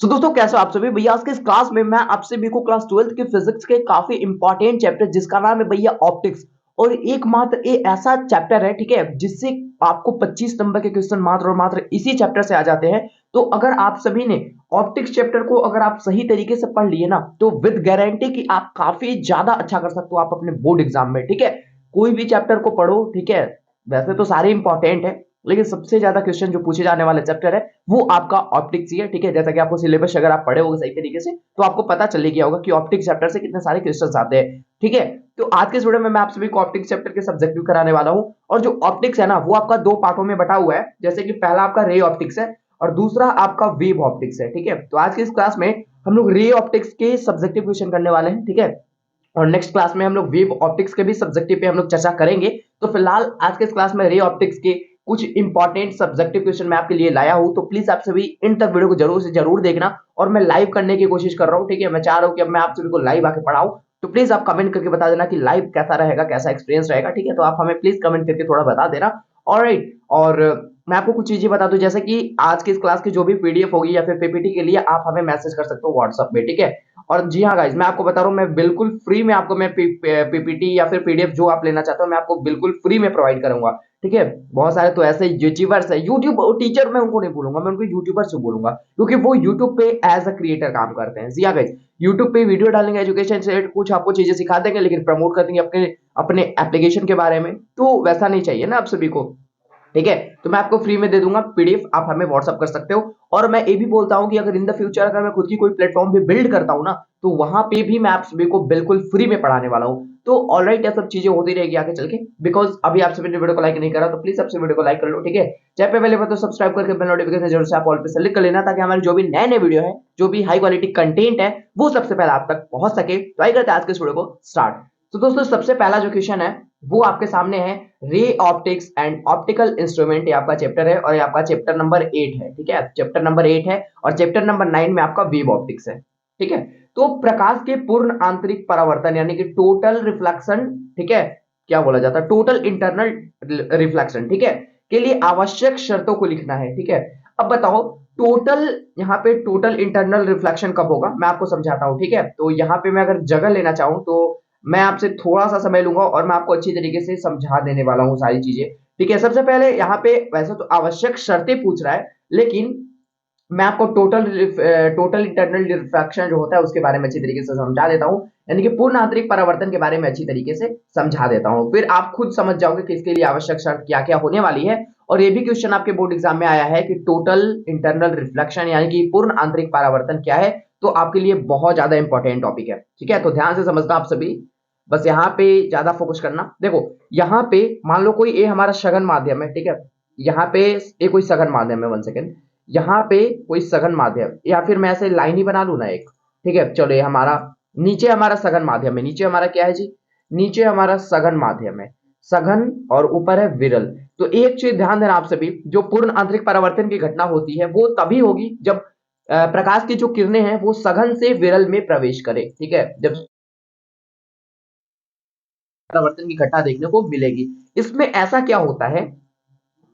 तो दोस्तों कैसे हो आप सभी भैया। आज के इस क्लास में मैं आप सभी को क्लास 12th के फिजिक्स के काफी इंपॉर्टेंट चैप्टर जिसका नाम है भैया ऑप्टिक्स, और एकमात्र ये ऐसा चैप्टर है, ठीक है, जिससे आपको 25 नंबर के क्वेश्चन मात्र और मात्र इसी चैप्टर से आ जाते हैं। तो अगर आप सभी ने ऑप्टिक्स चैप्टर को अगर आप सही तरीके से पढ़ लिए ना, तो विद गारंटी कि आप काफी ज्यादा अच्छा कर सकते हो आप अपने बोर्ड एग्जाम में, ठीक है। कोई भी चैप्टर को पढ़ो, ठीक है, वैसे तो सारे इंपॉर्टेंट है, लेकिन सबसे ज्यादा क्वेश्चन जो पूछे जाने वाले चैप्टर है वो आपका ऑप्टिक्स ही है, ठीक है। जैसा कि आपको सिलेबस अगर आप पढ़े होगे सही तरीके से तो आपको पता चल गया होगा कि ऑप्टिक्स चैप्टर से कितने सारे क्वेश्चंस आते हैं, ठीक है। तो आज के इस वीडियो में मैं आप सभी को ऑप्टिक्स चैप्टर के सब्जेक्टिव कराने वाला हूं, और जो ऑप्टिक्स है ना वो आपका दो पार्टों में बटा हुआ है। जैसे कि पहला आपका रे ऑप्टिक्स है और दूसरा आपका वेव ऑप्टिक्स है, ठीक है। तो आज की इस क्लास में हम लोग रे ऑप्टिक्स के सब्जेक्टिव क्वेश्चन करने वाले हैं, ठीक है। और नेक्स्ट क्लास में हम लोग वेव ऑप्टिक्स के भी सब्जेक्टिव पे हम लोग चर्चा करेंगे। तो फिलहाल आज के इस क्लास में रे ऑप्टिक्स के कुछ इंपॉर्टेंट सब्जेक्टिव क्वेश्चन मैं आपके लिए लाया हूं, तो प्लीज आप सभी इन तक वीडियो को जरूर से जरूर देखना। और मैं लाइव करने की कोशिश कर रहा हूं, ठीक है। मैं चाह रहा हूं कि अब मैं आप सभी को लाइव आके पढ़ाऊं, तो प्लीज आप कमेंट करके बता देना कि लाइव कैसा रहेगा, कैसा एक्सपीरियंस रहेगा, ठीक है। तो आप हमें प्लीज कमेंट करके थोड़ा बता देना। ऑलराइट, और मैं आपको कुछ चीजें बता दूं, जैसे कि आज की इस क्लास की जो भी पीडीएफ होगी या फिर पीपीटी के लिए आप हमें मैसेज कर सकते हो व्हाट्सएप पे, ठीक है। और जी हाँ गाइज, मैं आपको बता रहा हूँ, मैं बिल्कुल फ्री में आपको मैं पीपीटी या फिर पीडीएफ जो आप लेना चाहते हो मैं आपको बिल्कुल फ्री में प्रोवाइड करूंगा, ठीक है। बहुत सारे तो ऐसे यूट्यूबर्स है, यूट्यूब टीचर मैं उनको नहीं बोलूंगा, मैं उनको यूट्यूबर से बोलूंगा, क्योंकि वो यूट्यूब पे एज अ क्रिएटर काम करते हैं। जी हाँ गाइज, यूट्यूब पे वीडियो डालेंगे एजुकेशन से कुछ आपको चीजें सिखा देंगे, लेकिन प्रमोट कर देंगे अपने अपने एप्लीकेशन के बारे में, तो वैसा नहीं चाहिए ना आप सभी को, ठीक है। तो मैं आपको फ्री में दे दूंगा पीडीएफ, आप हमें व्हाट्सअप कर सकते हो। और मैं ये भी बोलता हूं कि अगर इन द फ्यूचर अगर मैं खुद की कोई प्लेटफॉर्म भी बिल्ड करता हूं ना, तो वहां पे भी मैं आप सभी को बिल्कुल फ्री में पढ़ाने वाला हूं। तो ऑलराइट, ये सब चीजें होती रहेगी आगे चल के, बिकॉज अभी आप सभी ने वीडियो को लाइक नहीं करा, तो प्लीज सबसे वीडियो को लाइक कर लो, ठीक है। चाहे पे पहले बात तो सब्सक्राइब करके बेल नोटिफिकेशन जरूर से आप ऑल पे सेलेक्ट कर लेना, ताकि हमारे जो भी नए नए वीडियो है, जो भी हाई क्वालिटी कंटेंट है, वो सबसे पहले आप तक पहुंच सके। तो आइए करते हैं आज के इस वीडियो को स्टार्ट। तो दोस्तों सबसे पहला जो क्वेश्चन है वो आपके सामने है, ray optics and optical instrument, ये आपका चैप्टर है और ये आपका चैप्टर नंबर 8 है, ठीक है। चैप्टर नंबर 8 है और चैप्टर नंबर 9 में आपका वेव ऑप्टिक्स है, ठीक है। तो प्रकाश के पूर्ण आंतरिक परावर्तन यानी कि टोटल रिफ्लेक्शन, ठीक है, क्या बोला जाता है, टोटल इंटरनल रिफ्लेक्शन, ठीक है, के लिए आवश्यक शर्तों को लिखना है, ठीक है। अब बताओ टोटल, यहाँ पे टोटल इंटरनल रिफ्लेक्शन कब होगा, मैं आपको समझाता हूं, ठीक है। तो यहाँ पे मैं अगर जगह लेना चाहूं तो मैं आपसे थोड़ा सा समय लूंगा और मैं आपको अच्छी तरीके से समझा देने वाला हूं सारी चीजें, ठीक है। सबसे पहले यहाँ पे वैसे तो आवश्यक शर्तें पूछ रहा है, लेकिन मैं आपको टोटल इंटरनल रिफ्रैक्शन जो होता है उसके बारे में अच्छी तरीके से समझा देता हूं, यानी कि पूर्ण आंतरिक परावर्तन के बारे में अच्छी तरीके से समझा देता हूं, फिर आप खुद समझ जाओगे कि इसके लिए आवश्यक शर्त क्या क्या होने वाली है। और ये भी क्वेश्चन आपके बोर्ड एग्जाम में आया है कि टोटल इंटरनल रिफ्लेक्शन यानी कि पूर्ण आंतरिक परावर्तन क्या है, तो आपके लिए बहुत ज्यादा इंपॉर्टेंट टॉपिक है, ठीक है। तो ध्यान से समझना आप सभी, बस यहाँ पे ज्यादा फोकस करना। देखो यहाँ पे मान लो कोई ये हमारा सघन माध्यम है, ठीक है। यहाँ पे ये कोई सघन माध्यम है, 1 सेकेंड, यहाँ पे कोई सघन माध्यम, या फिर मैं ऐसे लाइन ही बना लू ना एक, ठीक है। चलो ये हमारा नीचे हमारा सघन माध्यम है, नीचे हमारा क्या है जी, नीचे हमारा सघन माध्यम है, सघन, और ऊपर है विरल। तो एक चीज ध्यान देना आप सभी, जो पूर्ण आंतरिक परावर्तन की घटना होती है वो तभी होगी जब प्रकाश की जो किरणें हैं वो सघन से विरल में प्रवेश करे, ठीक है, जब परावर्तन की घटना देखने को मिलेगी। इसमें ऐसा क्या होता है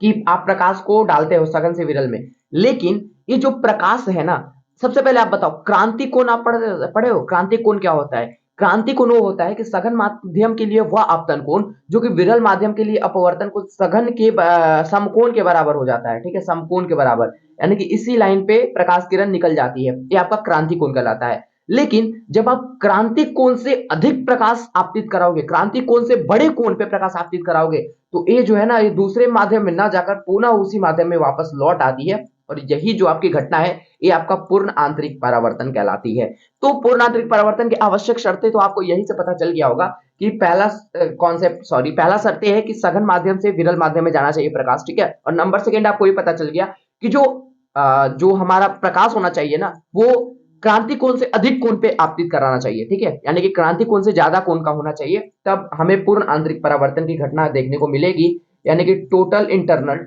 कि आप प्रकाश को डालते हो सघन से विरल में, लेकिन ये जो प्रकाश है ना, सबसे पहले आप बताओ क्रांति कोण आप पढ़े हो, क्रांति कोण क्या होता है। क्रांति कोण वो होता है कि सघन माध्यम के लिए वह आपतन कोण जो कि विरल माध्यम के लिए अपवर्तन को सघन के समकोण के बराबर हो जाता है, ठीक है, समकोण के बराबर, यानी कि इसी लाइन पे प्रकाश किरण निकल जाती है, ये आपका क्रांति कोण कहलाता है। लेकिन जब आप क्रांतिक कोण से अधिक प्रकाश आपतित कराओगे, क्रांतिक कोण से बड़े कोण पे प्रकाश आपतित कराओगे, तो ये जो है ना, ये दूसरे माध्यम में ना जाकर पुनः उसी माध्यम में वापस लौट आती है, और यही जो आपकी घटना है ये आपका पूर्ण आंतरिक परावर्तन कहलाती है। तो पूर्ण आंतरिक परावर्तन की आवश्यक शर्तें तो आपको यही से पता चल गया होगा कि पहला कॉन्सेप्ट, सॉरी, पहला शर्त है कि सघन माध्यम से विरल माध्यम में जाना चाहिए प्रकाश, ठीक है। और नंबर सेकंड आपको ये पता चल गया कि जो हमारा प्रकाश होना चाहिए ना, वो क्रांति कोण से अधिक कोण पे आपतित कराना चाहिए, ठीक है, यानी कि क्रांति कोण से ज्यादा कोण का होना चाहिए, तब हमें पूर्ण आंतरिक परावर्तन की घटना देखने को मिलेगी, यानी कि टोटल इंटरनल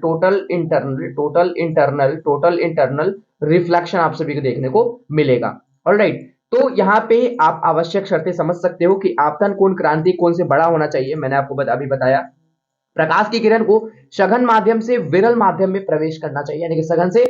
रिफ्लेक्शन आप सभी को देखने को मिलेगा। ऑलराइट, तो यहाँ पे आप आवश्यक शर्तें समझ सकते हो कि आपतन कोण क्रांति कोण से बड़ा होना चाहिए, मैंने आपको अभी बताया, प्रकाश की किरण को सघन माध्यम से विरल माध्यम में प्रवेश करना चाहिए, यानी कि सघन से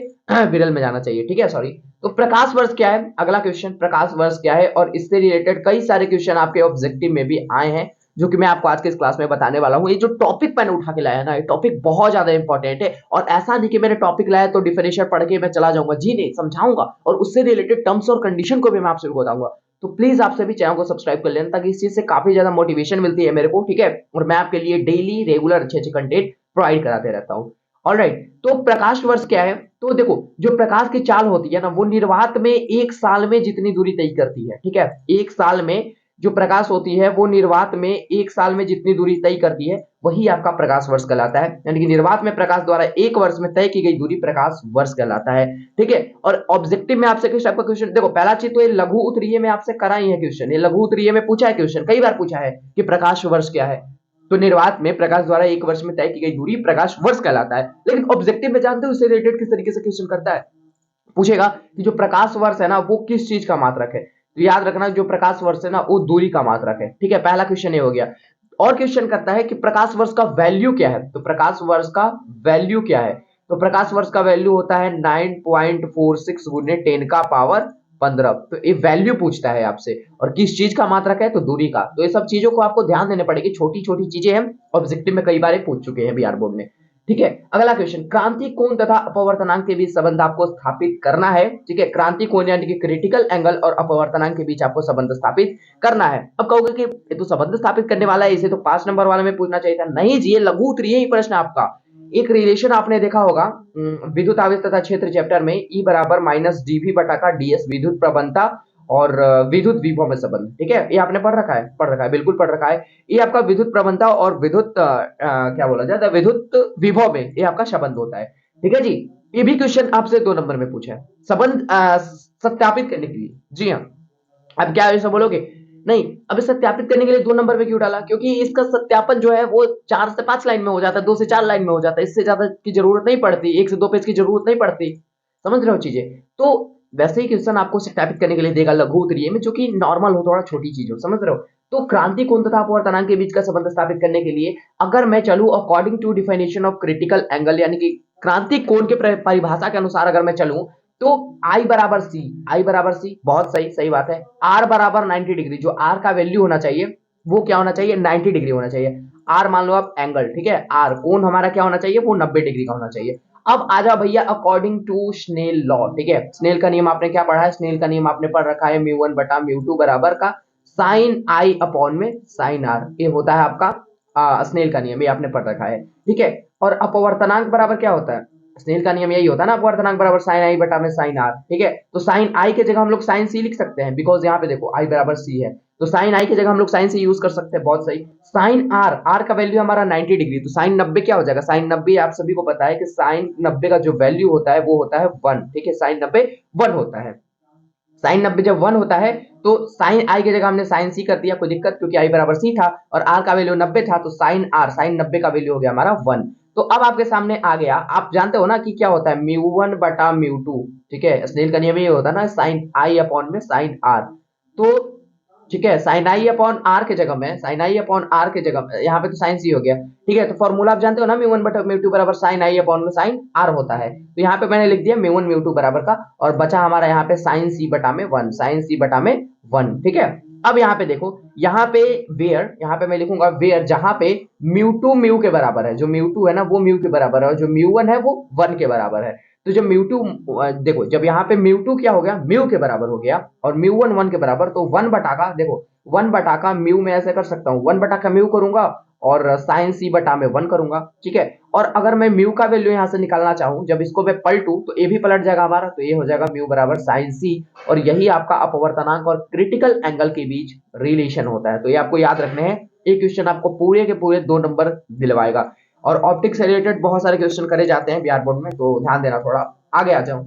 विरल में जाना चाहिए, ठीक है, सॉरी। तो प्रकाश वर्ष क्या है, अगला क्वेश्चन, प्रकाश वर्ष क्या है, और इससे रिलेटेड कई सारे क्वेश्चन आपके ऑब्जेक्टिव में भी आए हैं, जो कि मैं आपको आज के इस क्लास में बताने वाला हूं। ये जो टॉपिक मैंने उठा के लाया ना, ये टॉपिक बहुत ज्यादा इंपॉर्टेंट है, और ऐसा नहीं कि मैंने टॉपिक लाया तो डिफिनेशन पढ़ के मैं चला जाऊंगा, जी नहीं, समझाऊंगा और उससे रिलेटेड टर्म्स और कंडीशन को भी मैं आपसे बताऊंगा। तो प्लीज आप सभी चैनल को सब्सक्राइब कर लेना, ताकि इस चीज से काफी ज्यादा मोटिवेशन मिलती है मेरे को, ठीक है, और मैं आपके लिए डेली रेगुलर अच्छे अच्छे कंटेंट प्रोवाइड कराते रहता हूँ। ऑलराइट, तो प्रकाश वर्ष क्या है, तो देखो जो प्रकाश की चाल होती है ना, वो निर्वात में एक साल में जितनी दूरी तय करती है, ठीक है, एक साल में जो प्रकाश होती है वो निर्वात में एक साल में जितनी दूरी तय करती है, वही आपका प्रकाश वर्ष कहलाता है, यानी कि निर्वात में प्रकाश द्वारा एक वर्ष में तय की गई दूरी प्रकाश वर्ष कहलाता है, ठीक है। और ऑब्जेक्टिव में आपसे किस टाइप का क्वेश्चन, देखो पहला चीज तो ये लघु उत्तरीय में आपसे कराई है क्वेश्चन, ये लघु उत्तरीय में पूछा है क्वेश्चन, कई बार पूछा है कि प्रकाश वर्ष क्या है, तो निर्वात में प्रकाश द्वारा एक वर्ष में तय की गई दूरी प्रकाश वर्ष कहलाता है। लेकिन ऑब्जेक्टिव में जानते हो उससे रिलेटेड किस तरीके से क्वेश्चन करता है, पूछेगा कि जो प्रकाश वर्ष है ना वो किस चीज का मात्रक है, तो याद रखना जो प्रकाश वर्ष है ना वो दूरी का मात्रक है, ठीक है, पहला क्वेश्चन ये हो गया। और क्वेश्चन करता है कि प्रकाश वर्ष का वैल्यू क्या है, तो प्रकाश वर्ष का वैल्यू क्या है, तो प्रकाश वर्ष का वैल्यू होता है 9.46 गुने 10 का पावर 15। तो ये वैल्यू पूछता है आपसे, और किस चीज का मात्रक है, तो दूरी का। तो ये सब चीजों को आपको ध्यान देने पड़ेगी, छोटी छोटी चीजें हम ऑब्जेक्टिव में कई बार पूछ चुके हैं बिहार बोर्ड ने, ठीक है। अगला क्वेश्चन, क्रांति कोण तथा अपवर्तनांक के बीच संबंध आपको स्थापित करना है, ठीक है, क्रांति कोण यानी कि क्रिटिकल एंगल और अपवर्तनांक के बीच आपको संबंध स्थापित करना है। अब कहोगे कि ये तो संबंध स्थापित करने वाला है, इसे तो 5 नंबर वाले में पूछना चाहिए था, नहीं जी, ये लघु उत्तरीय ही प्रश्न आपका। एक रिलेशन आपने देखा होगा विद्युत आवेश तथा क्षेत्र चैप्टर में, E बराबर माइनस डीवी बटा का डीएस, विद्युत प्रबंधता और विद्युत विभव में संबंध, ठीक है, ये आपने पढ़ रखा है, बिल्कुल पढ़ रखा है। ये आपका विद्युत प्रबंधता और विद्युत क्या बोला जाता है, विद्युत विभव में ये आपका संबंध होता है, ठीक है जी। ये भी क्वेश्चन आपसे 2 नंबर में पूछा है, संबंध सत्यापित करने के लिए, जी हाँ। अब क्या ऐसा बोलोगे, नहीं अब सत्यापित करने के लिए 2 नंबर में क्यों डाला, क्योंकि इसका सत्यापन जो है वो 4 से 5 लाइन में हो जाता है, 2 से 4 लाइन में हो जाता है, इससे ज्यादा की जरूरत नहीं पड़ती, 1 से 2 पेज की जरूरत नहीं पड़ती, समझ रहे हो चीजें। तो वैसे ही क्वेश्चन आपको सत्यापित करने के लिए देगा लघु उत्तरीय में, जो कि नॉर्मल हो, थोड़ा छोटी चीज हो, समझ रहे हो। तो क्रांति कोण तथा अपवर्तनांक के बीच का संबंध स्थापित करने के लिए अगर मैं चलूं according to definition of critical angle, यानी कि क्रांति कोण के परिभाषा के अनुसार अगर मैं चलूं, तो I बराबर सी, I बराबर सी, बहुत सही, सही बात है। R बराबर 90 डिग्री, जो R का वैल्यू होना चाहिए वो क्या होना चाहिए, 90 डिग्री होना चाहिए। R मान लो आप एंगल, ठीक है, R कोण हमारा क्या होना चाहिए, वो 90 डिग्री का होना चाहिए। अब आ जाओ भैया अकॉर्डिंग टू स्नेल लॉ, ठीक है, स्नेल का नियम आपने क्या पढ़ा है, स्नेल का नियम आपने पढ़ रखा है म्यू वन बटा म्यू टू बराबर का साइन I अपॉन में साइन R, ये होता है आपका स्नेल का नियम, ये आपने पढ़ रखा है, ठीक है। और अपवर्तनांक बराबर क्या होता है, स्नेल का नियम यही होता है ना, अपवर्तनांक बराबर साइन आई बटा में साइन आर, ठीक है। तो साइन आई के जगह हम लोग साइन सी लिख सकते हैं, बिकॉज यहाँ पे देखो आई बराबर सी है, तो साइन आई की जगह हम लोग साइन सी यूज कर सकते हैं, बहुत सही। साइन आर, आर का वैल्यू हमारा 90 डिग्री, तो साइन 90 क्या हो जाएगा, साइन 90 आप सभी को पता है कि साइन 90 का जो वैल्यू होता है वो होता है 1, ठीक है, साइन 90 1 होता है। साइन 90 जब 1 होता है तो साइन आई की जगह हमने साइन सी कर दिया, कोई दिक्कत, क्योंकि आई बराबर सी था और आर का वैल्यू 90 था, तो साइन आर, साइन 90 का वैल्यू हो गया हमारा 1। तो अब आपके सामने आ गया, आप जानते हो ना कि क्या होता है म्यू वन बटा म्यू टू, ठीक है, स्नेल का नियम ये होता है ना, साइन आई अपॉन में साइन आर। तो ठीक है, साइन आई अपॉन आर के जगह में, साइन आई अपॉन आर के जगह यहाँ पे तो साइन सी हो गया, ठीक है। तो फॉर्मूला आप जानते हो ना, म्यू वन बटा म्यू टू बराबर साइन आई अपॉन में साइन आर होता है, तो यहाँ पे मैंने लिख दिया म्यू वन म्यू टू बराबर का, और बचा हमारा यहाँ पे साइन सी बटा में 1, साइन सी बटा में 1, ठीक है। अब यहाँ पे देखो, यहाँ पे वेयर, यहाँ पे मैं लिखूंगा वेयर, जहां पे म्यू टू म्यू के बराबर है, जो म्यू टू है ना वो म्यू के बराबर है, और जो म्यू वन है वो 1 के बराबर है। तो जब म्यू टू, देखो जब यहाँ पे म्यू टू क्या हो गया, म्यू के बराबर हो गया, और म्यू वन 1 के बराबर, तो 1 बटा का, देखो 1 बटा का म्यू में ऐसे कर सकता हूँ, 1 बटा का म्यू करूंगा और साइन सी बटा में 1 करूंगा, ठीक है। और अगर मैं म्यू का वैल्यू यहाँ से निकालना चाहूँ, जब इसको मैं पलटू तो ये भी पलट जाएगा हमारा, तो ये हो जाएगा म्यू बराबर साइन सी, और यही आपका अपवर्तनांक और क्रिटिकल एंगल के बीच रिलेशन होता है। तो ये आपको याद रखने हैं, एक क्वेश्चन आपको पूरे के पूरे 2 नंबर दिलवाएगा, और ऑप्टिक्स से रिलेटेड बहुत सारे क्वेश्चन करे जाते हैं बिहार बोर्ड में, तो ध्यान देना थोड़ा। आगे आ जाऊं,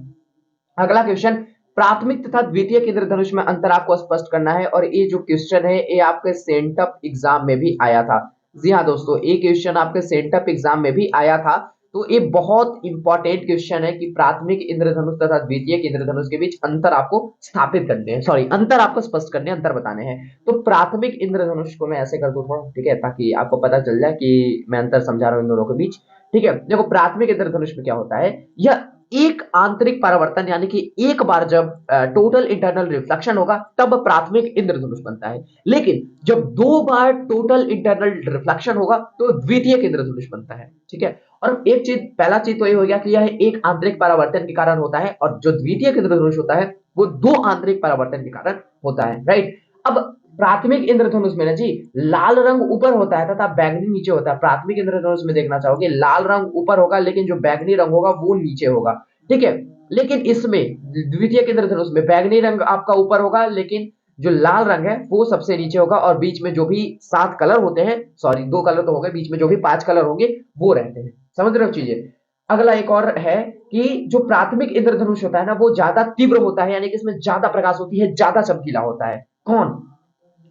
अगला क्वेश्चन, प्राथमिक तथा द्वितीय इंद्रधनुष में अंतर आपको स्पष्ट करना है, और ये जो क्वेश्चन है ये आपके सेंटअप एग्जाम में भी आया था। जी हाँ दोस्तों, ये क्वेश्चन आपके सेंटअप एग्जाम में भी आया था, तो ये बहुत इंपॉर्टेंट क्वेश्चन है कि प्राथमिक इंद्रधनुष तथा द्वितीयक इंद्रधनुष के बीच अंतर आपको स्थापित करने हैं, सॉरी अंतर आपको स्पष्ट करने, अंतर बताने हैं। तो प्राथमिक इंद्रधनुष को मैं ऐसे कर दूं थोड़ा, ठीक है, ताकि आपको पता चल जाए कि मैं अंतर समझा रहा हूं इन दोनों के बीच। ठीक है, देखो प्राथमिक इंद्रधनुष में क्या होता है, यह एक आंतरिक परावर्तन यानी कि एक बार जब टोटल इंटरनल रिफ्लेक्शन होगा तब प्राथमिक इंद्रधनुष बनता है, लेकिन जब दो बार टोटल इंटरनल रिफ्लेक्शन होगा तो द्वितीयक इंद्रधनुष बनता है। ठीक है, और एक चीज, पहला चीज तो ये हो गया कि यह एक आंतरिक परावर्तन के कारण होता है, और जो द्वितीयक इंद्रधनुष होता है वो दो आंतरिक परावर्तन के कारण होता है, राइट। अब प्राथमिक इंद्रधनुष में ना जी लाल रंग ऊपर होता है तथा बैंगनी नीचे होता है। प्राथमिक इंद्रधनुष में देखना चाहोगे लाल रंग ऊपर होगा लेकिन जो बैंगनी रंग होगा वो नीचे होगा। ठीक है, लेकिन इसमें द्वितीयक इंद्रधनुष में बैंगनी रंग आपका ऊपर होगा लेकिन जो लाल रंग है वो सबसे नीचे होगा, और बीच में जो भी 7 कलर होते हैं, सॉरी 2 कलर तो हो गए, बीच में जो भी 5 कलर होंगे वो रहते हैं। समझ रहे हो चीजें। अगला एक और है कि जो प्राथमिक इंद्रधनुष होता है ना वो ज्यादा तीव्र होता है, यानी कि इसमें ज्यादा प्रकाश होती है, ज्यादा चमकीला होता है। कौन?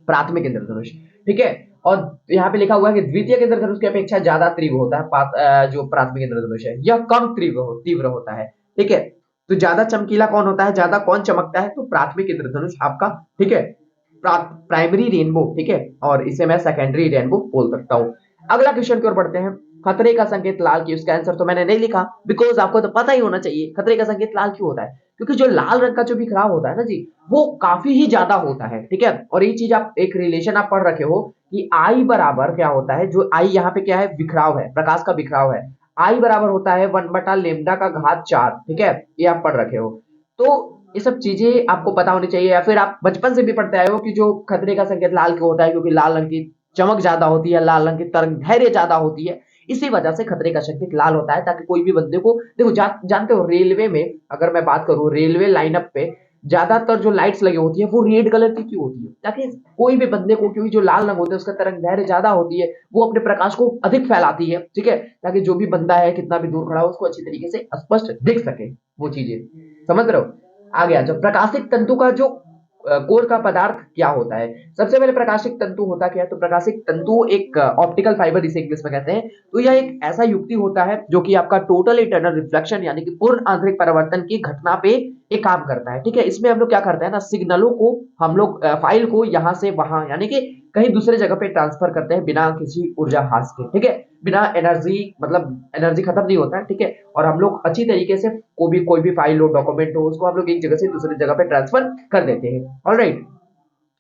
प्राथमिक इंद्रधनुष। ठीक है, और यहाँ पे लिखा हुआ है कि द्वितीयक इंद्रधनुष की अपेक्षा ज्यादा तीव्र होता है। जो प्राथमिक इंद्रधनुष है यह कम तीव्र होता है। ठीक है, तो ज्यादा चमकीला कौन होता है, ज्यादा कौन चमकता है, तो प्राथमिक इंद्रधनुष आपका। ठीक है, प्राइमरी रेनबो, ठीक है, और इसे मैं सेकेंडरी रेनबो बोल सकता हूँ। अगला क्वेश्चन की ओर बढ़ते हैं। खतरे का संकेत लाल की, उसका आंसर तो मैंने नहीं लिखा, बिकॉज आपको तो पता ही होना चाहिए खतरे का संकेत लाल क्यों होता है, क्योंकि जो लाल रंग का जो बिखराव होता है ना जी वो काफी ही ज्यादा होता है। ठीक है, और ये चीज आप एक रिलेशन आप पढ़ रखे हो कि आई बराबर क्या होता है, जो आई यहाँ पे क्या है, बिखराव है, प्रकाश का बिखराव है। आई बराबर होता है 1/λ का घात 4। ठीक है, ये आप पढ़ रखे हो, तो ये सब चीजें आपको पता होनी चाहिए, या फिर आप बचपन से भी पढ़ते आए हो कि जो खतरे का संकेत लाल क्यों होता है, क्योंकि लाल रंग की चमक ज्यादा होती है, लाल रंग की तरंग धैर्य ज्यादा होती है, इसी वजह से खतरे का संकेत लाल होता है, ताकि कोई भी बंदे को देखो जानते हो रेलवे में, अगर मैं बात करूं रेलवे लाइनअप पे ज्यादातर जो लाइट्स लगी होती है वो रेड कलर की क्यों होती है, ताकि कोई भी बंदे को, क्योंकि जो लाल रंग होता है उसका तरंग धैर्य ज्यादा होती है, वो अपने प्रकाश को अधिक फैलाती है। ठीक है, ताकि जो भी बंदा है कितना भी दूर खड़ा हो उसको अच्छी तरीके से स्पष्ट दिख सके वो चीजें। समझ रहे हो। आ गया जो प्रकाशिक तंतु का जो कोर का पदार्थ क्या होता है। सबसे पहले प्रकाशिक तंतु होता क्या है, तो प्रकाशिक तंतु एक ऑप्टिकल फाइबर जिसे इंग्लिश में कहते हैं, तो यह एक ऐसा युक्ति होता है जो कि आपका टोटल इंटरनल रिफ्लेक्शन यानी कि पूर्ण आंतरिक परावर्तन की घटना पे एक काम करता है। ठीक है, इसमें हम लोग क्या करते हैं ना, सिग्नलों को हम लोग फाइल को यहाँ से वहां यानी कि कहीं दूसरे जगह पे ट्रांसफर करते हैं बिना किसी ऊर्जा हास के। ठीक है, बिना एनर्जी, मतलब एनर्जी खत्म नहीं होता है। ठीक है, और हम लोग अच्छी तरीके से कोई भी फाइल हो, डॉक्यूमेंट हो, उसको हम लोग एक जगह से दूसरी जगह पे ट्रांसफर कर देते हैं। ऑलराइट,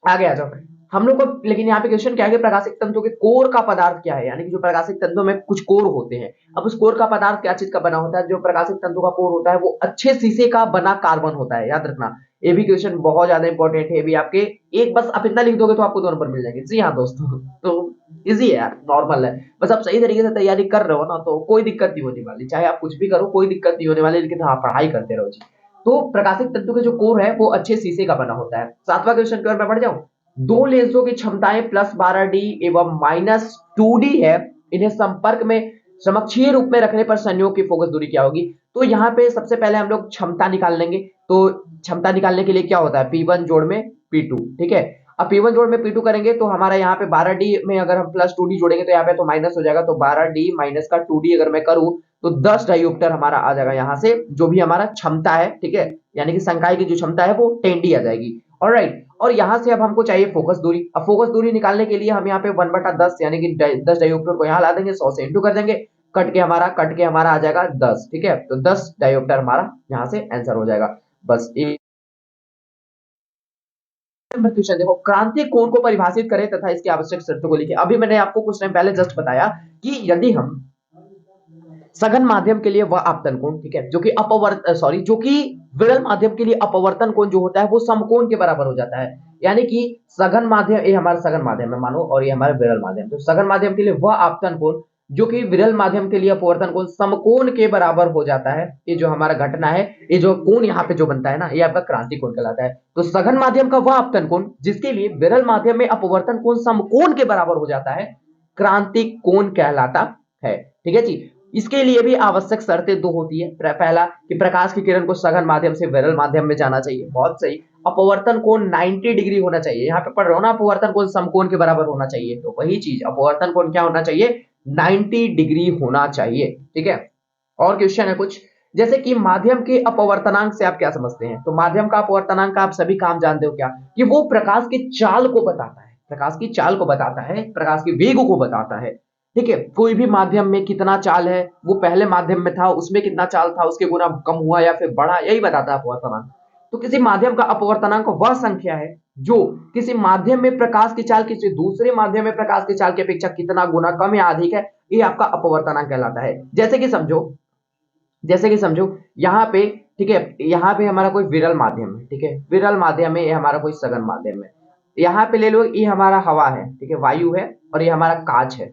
आगे आ जाओ हम लोग को। लेकिन यहाँ पे क्वेश्चन क्या है कि प्रकाशिक तंतु के कोर का पदार्थ क्या है, यानी कि जो प्रकाशिक तंतु में कुछ कोर होते हैं। अब उस कोर का पदार्थ क्या चीज का बना होता है, जो प्रकाशिक तंतु का कोर होता है वो अच्छे शीशे का बना कार्बन होता है, याद रखना। ये भी क्वेश्चन बहुत ज्यादा इंपॉर्टेंट है, भी आपके एक बस आप इतना लिख दोगे तो आपको 2 नंबर मिल जाएंगे। जी हाँ दोस्तों, तो इजी है यार, नॉर्मल है, बस आप सही तरीके से तैयारी कर रहे हो ना तो कोई दिक्कत नहीं होने वाली, चाहे आप कुछ भी करो कोई दिक्कत नहीं होने वाली, लेकिन हाँ पढ़ाई करते रहो जी। तो प्रकाशिक तंतु के जो कोर है वो अच्छे शीशे का बना होता है। 7वां क्वेश्चन की ओर मैं बढ़ जाऊं। दो लेंसों की क्षमताएं +12D एवं -2D है, इन्हें संपर्क में समकक्षीय रूप में रखने पर संयोग की फोकस दूरी क्या होगी। तो यहाँ पे सबसे पहले हम लोग क्षमता निकाल लेंगे, तो क्षमता निकालने के लिए क्या होता है, P1 जोड़ में P2। ठीक है, अब P1 जोड़ में P2 करेंगे तो हमारा यहाँ पे 12D में अगर हम +2D जोड़ेंगे तो यहाँ पे तो माइनस हो जाएगा, तो 12D माइनस का 2D अगर मैं करूँ तो 10 डायोप्टर हमारा आ जाएगा यहाँ से, जो भी हमारा क्षमता है। ठीक है, यानी कि संकाय की जो क्षमता है वो 10D आ जाएगी। ऑलराइट, और यहां से अब हमको चाहिए फोकस दूरी। अब फोकस दूरी निकालने के लिए हम यहाँ पे 1/10 यानी कि 10 डायोप्टर को यहाँ ला देंगे, 100 से इंटू कर देंगे, कट के हमारा आ जाएगा 10। ठीक है, तो 10 डायोप्टर हमारा यहाँ से आंसर हो जाएगा। बस एक क्वेश्चन देखो, क्रांतिक कोण को परिभाषित करें तथा इसकी आवश्यक शर्तों को लिखें। अभी मैंने आपको कुछ टाइम पहले जस्ट बताया कि यदि हम सघन माध्यम के लिए वह आपतन कोण, ठीक है, जो कि जो कि विरल माध्यम के लिए अपवर्तन कोण जो होता है वो समकोण के बराबर हो जाता है। यानी कि सघन माध्यम, ये हमारा सघन माध्यम है मानो, और ये हमारा विरल माध्यम, तो सघन माध्यम के लिए वह आपतन कोण जो कि विरल माध्यम के लिए अपवर्तन कोण समकोण के बराबर हो जाता है। ये जो हमारा घटना है, ये जो कोण यहाँ पे जो बनता है ना, ये आपका क्रांतिक कोण कहलाता है। तो सघन माध्यम का वह आपतन कोण जिसके लिए विरल माध्यम में अपवर्तन कोण समकोण के बराबर हो जाता है, क्रांतिक कोण कहलाता है। ठीक है जी, इसके लिए भी आवश्यक शर्तें 2 होती है। पहला कि प्रकाश की किरण को सघन माध्यम से विरल माध्यम में जाना चाहिए, बहुत सही। अपवर्तन कोण 90 डिग्री होना चाहिए, यहाँ पे पढ़ रहे हो ना, अपवर्तन कोण समकोण के बराबर होना चाहिए, तो वही चीज अपवर्तन कोण क्या होना चाहिए, 90 डिग्री होना चाहिए। ठीक है, और क्वेश्चन है कुछ, जैसे कि माध्यम के अपवर्तनांक से आप क्या समझते हैं? तो माध्यम का अपवर्तनांक आप सभी काम जानते हो क्या, कि वो प्रकाश की चाल को बताता है, प्रकाश की चाल को बताता है, प्रकाश के वेग को बताता है। ठीक है, कोई भी माध्यम में कितना चाल है, वो पहले माध्यम में था उसमें कितना चाल था, उसके गुना कम हुआ या फिर बढ़ा, यही बताता है अपवर्तनांक। तो किसी माध्यम का अपवर्तनांक वह संख्या है जो किसी माध्यम में प्रकाश की चाल किसी दूसरे माध्यम में प्रकाश की चाल की अपेक्षा कितना गुना कम या अधिक है, ये आपका अपवर्तनांक कहलाता है। जैसे कि समझो यहाँ पे, ठीक है, यहाँ पे हमारा कोई विरल माध्यम है, ठीक है, विरल माध्यम है, ये हमारा कोई सघन माध्यम है। यहाँ पे ले लो, ये हमारा हवा है, ठीक है, वायु है, और ये हमारा कांच है।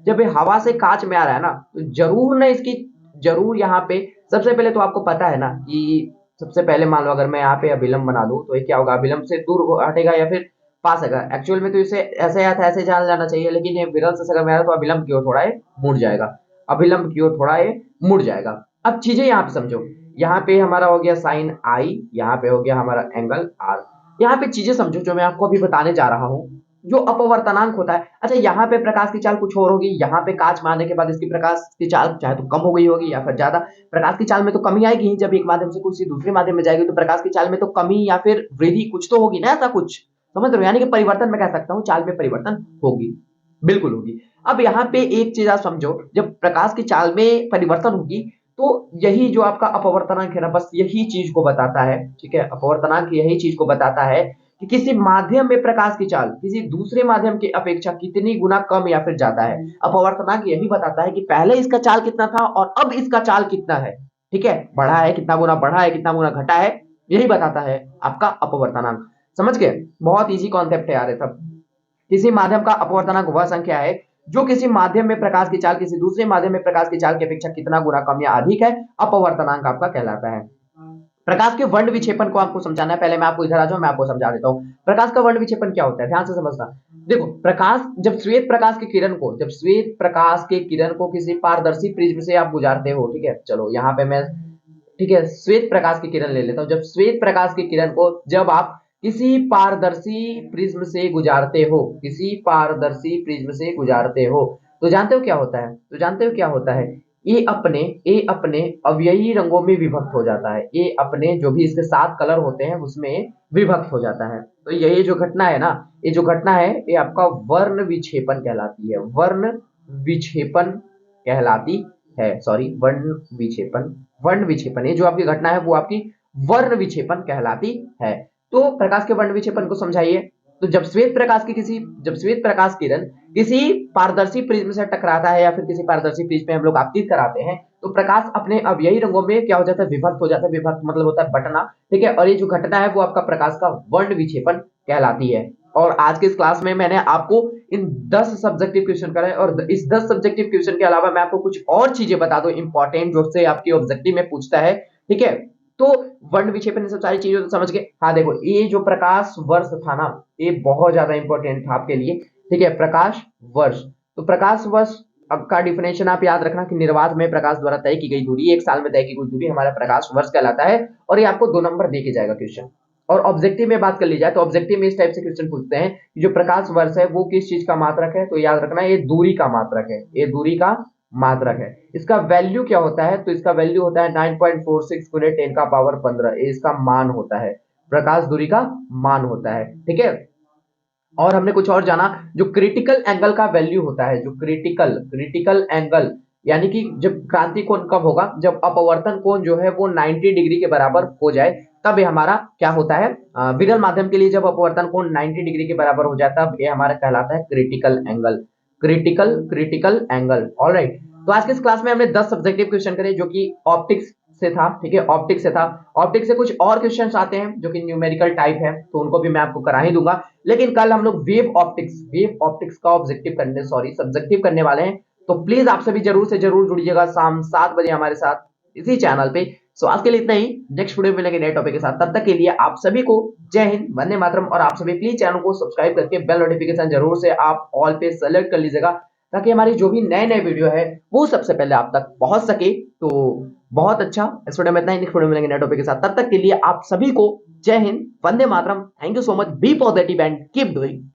जब ये हवा से कांच में आ रहा है ना, तो जरूर ना इसकी, जरूर यहाँ पे सबसे पहले तो आपको पता है ना कि सबसे पहले मान लो अगर मैं यहाँ पे अभिलंब बना दूं, तो ये क्या होगा, अभिलंब से दूर हटेगा या फिर पास आएगा। एक्चुअल में तो इसे ऐसे या था ऐसे जान जाना चाहिए, लेकिन ये विरल से सघन में आ रहा है, तो अभिलंब की ओर थोड़ा ये मुड़ जाएगा, अभिलंब की ओर थोड़ा ये मुड़ जाएगा। अब चीजें यहाँ पे समझो, यहाँ पे हमारा हो गया साइन आई, यहाँ पे हो गया हमारा एंगल आर। यहाँ पे चीजें समझो जो मैं आपको अभी बताने जा रहा हूँ, जो अपवर्तनांक होता है। अच्छा, यहाँ पे प्रकाश की चाल कुछ और होगी, यहाँ पे कांच में आने के बाद इसकी प्रकाश की चाल चाहे तो कम हो गई होगी या फिर ज्यादा। प्रकाश की चाल में तो कमी आएगी ही, जब एक माध्यम से किसी दूसरे माध्यम में जाएगी तो प्रकाश की चाल में तो कमी या फिर वृद्धि कुछ तो होगी ना, ऐसा कुछ समझ रहे हो, यानी कि परिवर्तन मैं कह सकता हूँ, चाल में परिवर्तन होगी, बिल्कुल होगी। अब यहाँ पे एक चीज आप समझो, जब प्रकाश की चाल में परिवर्तन होगी, तो यही जो आपका अपवर्तनांक है ना, बस यही चीज को बताता है, ठीक है, अपवर्तनांक यही चीज को बताता है कि किसी माध्यम में प्रकाश की चाल किसी दूसरे माध्यम की अपेक्षा कितनी गुना कम या फिर ज्यादा है। अपवर्तनांक यही बताता है कि पहले इसका चाल कितना था और अब इसका चाल कितना है, ठीक है, बढ़ा है कितना गुना, बढ़ा है कितना गुना, घटा है, यही बताता है आपका अपवर्तनांक। समझ गए? बहुत इजी कॉन्सेप्ट है यार ये सब। किसी माध्यम का अपवर्तनांक वह संख्या है जो किसी माध्यम में प्रकाश की चाल किसी दूसरे माध्यम में प्रकाश की चाल की अपेक्षा कितना गुना कम या अधिक है, अपवर्तनांक आपका कहलाता है। प्रकाश के वर्ण विक्षेपण को आपको समझाना है, पहले मैं आपको इधर आ जाऊं, मैं आपको समझा देता हूं प्रकाश का वर्ण विक्षेपण क्या होता है, ध्यान से समझना। देखो, प्रकाश जब श्वेत प्रकाश के किरण को जब श्वेत प्रकाश के किरण को किसी पारदर्शी प्रिज्म से आप गुजारते हो, ठीक है, चलो यहाँ पे मैं, ठीक है, श्वेत प्रकाश की किरण ले लेता हूं। जब श्वेत प्रकाश की किरण को जब आप किसी पारदर्शी प्रिज्म से गुजारते हो, किसी पारदर्शी प्रिज्म से गुजारते हो, तो जानते हो क्या होता है, तो जानते हो क्या होता है, ये अपने अवयवी रंगों में विभक्त हो जाता है, ये अपने जो भी इसके 7 कलर होते हैं उसमें विभक्त हो जाता है। तो यही जो घटना है ना, ये जो घटना है ये आपका वर्ण विक्षेपण कहलाती है, वर्ण विक्षेपण कहलाती है, सॉरी, वर्ण विक्षेपण, ये जो आपकी घटना है वो आपकी वर्ण विक्षेपण कहलाती है। तो प्रकाश के वर्ण विक्षेपण को समझाइए। तो जब श्वेत प्रकाश किरण किसी पारदर्शी प्रिज्म से टकराता है या फिर किसी पारदर्शी प्रिज्म में हम लोग आपतित कराते हैं, तो प्रकाश अपने अवयवी रंगों में क्या हो जाता है, विभक्त हो जाता है। विभक्त मतलब होता है बटना, ठीक है, और ये जो घटना है वो आपका प्रकाश का वर्ण विक्षेपण कहलाती है। और आज के इस क्लास में मैंने आपको इन 10 सब्जेक्टिव क्वेश्चन कराए, और इस 10 सब्जेक्टिव क्वेश्चन के अलावा मैं आपको कुछ और चीजें बता दूं इंपॉर्टेंट, जो से आपके ऑब्जेक्टिव में पूछता है, ठीक है। तो वर्ण विक्षेपण सब सारी चीजों को समझ के, हाँ देखो, ये जो प्रकाश वर्ष था ना, ये बहुत ज्यादा इंपॉर्टेंट था आपके लिए, ठीक है, प्रकाश वर्ष। तो प्रकाश वर्ष अब का डिफिनेशन आप याद रखना कि निर्वात में प्रकाश द्वारा तय की गई दूरी, एक साल में तय की गई दूरी हमारा प्रकाश वर्ष कहलाता है। और ये आपको 2 नंबर दे के जाएगा क्वेश्चन। और ऑब्जेक्टिव में बात कर ली जाए तो ऑब्जेक्टिव में इस टाइप से क्वेश्चन पूछते हैं कि जो प्रकाश वर्ष है वो किस चीज का मात्रक है, तो याद रखना ये दूरी का मात्रक है, ये दूरी का मात्रक है। इसका वैल्यू क्या होता है, तो इसका वैल्यू होता है 9.46 गुने 10 का पावर 15, ये इसका मान होता है, प्रकाश दूरी का मान होता है, ठीक है। और हमने कुछ और जाना, जो क्रिटिकल एंगल का वैल्यू होता है, जो क्रिटिकल एंगल, यानी कि जब क्रांति कोण कब होगा, जब अपवर्तन कोण जो है वो 90 डिग्री के बराबर हो जाए, तब ये हमारा क्या होता है, विरल माध्यम के लिए जब अपवर्तन कोण 90 डिग्री के बराबर हो जाता है, तब ये हमारा कहलाता है critical angle, critical angle. Alright, तो आज के इस क्लास में हमने 10 सब्जेक्टिव क्वेश्चन करे जो कि ऑप्टिक्स से था, ठीक है, ऑप्टिक्स से था। ऑप्टिक्स से कुछ और क्वेश्चंस आते हैं जो कि न्यूमेरिकल टाइप है, तो उनको भी मैं आपको करा ही दूंगा। लेकिन कल हम लोग वेव ऑप्टिक्स का सब्जेक्टिव करने वाले हैं। तो प्लीज आप सभी जरूर से जरूर जुड़िएगा शाम 7 बजे हमारे साथ इसी चैनल पे। सो आज के लिए इतना ही, नेक्स्ट वीडियो में मिलेंगे नए टॉपिक के साथ। तब तक के लिए आप सभी को जय हिंद, वंदे मातरम। और आप सभी प्लीज चैनल को सब्सक्राइब करके बेल नोटिफिकेशन जरूर से आप ऑल पे सेलेक्ट कर लीजिएगा, ताकि हमारी जो भी नए नए वीडियो है वो सबसे पहले आप तक पहुंच सके। तो बहुत अच्छा, इस वीडियो में इतना ही, नेक्स्ट वीडियो में मिलेंगे नए टॉपिक के साथ। तब तक के लिए आप सभी को जय हिंद, वंदे मातरम। Thank you so much, be positive and keep doing.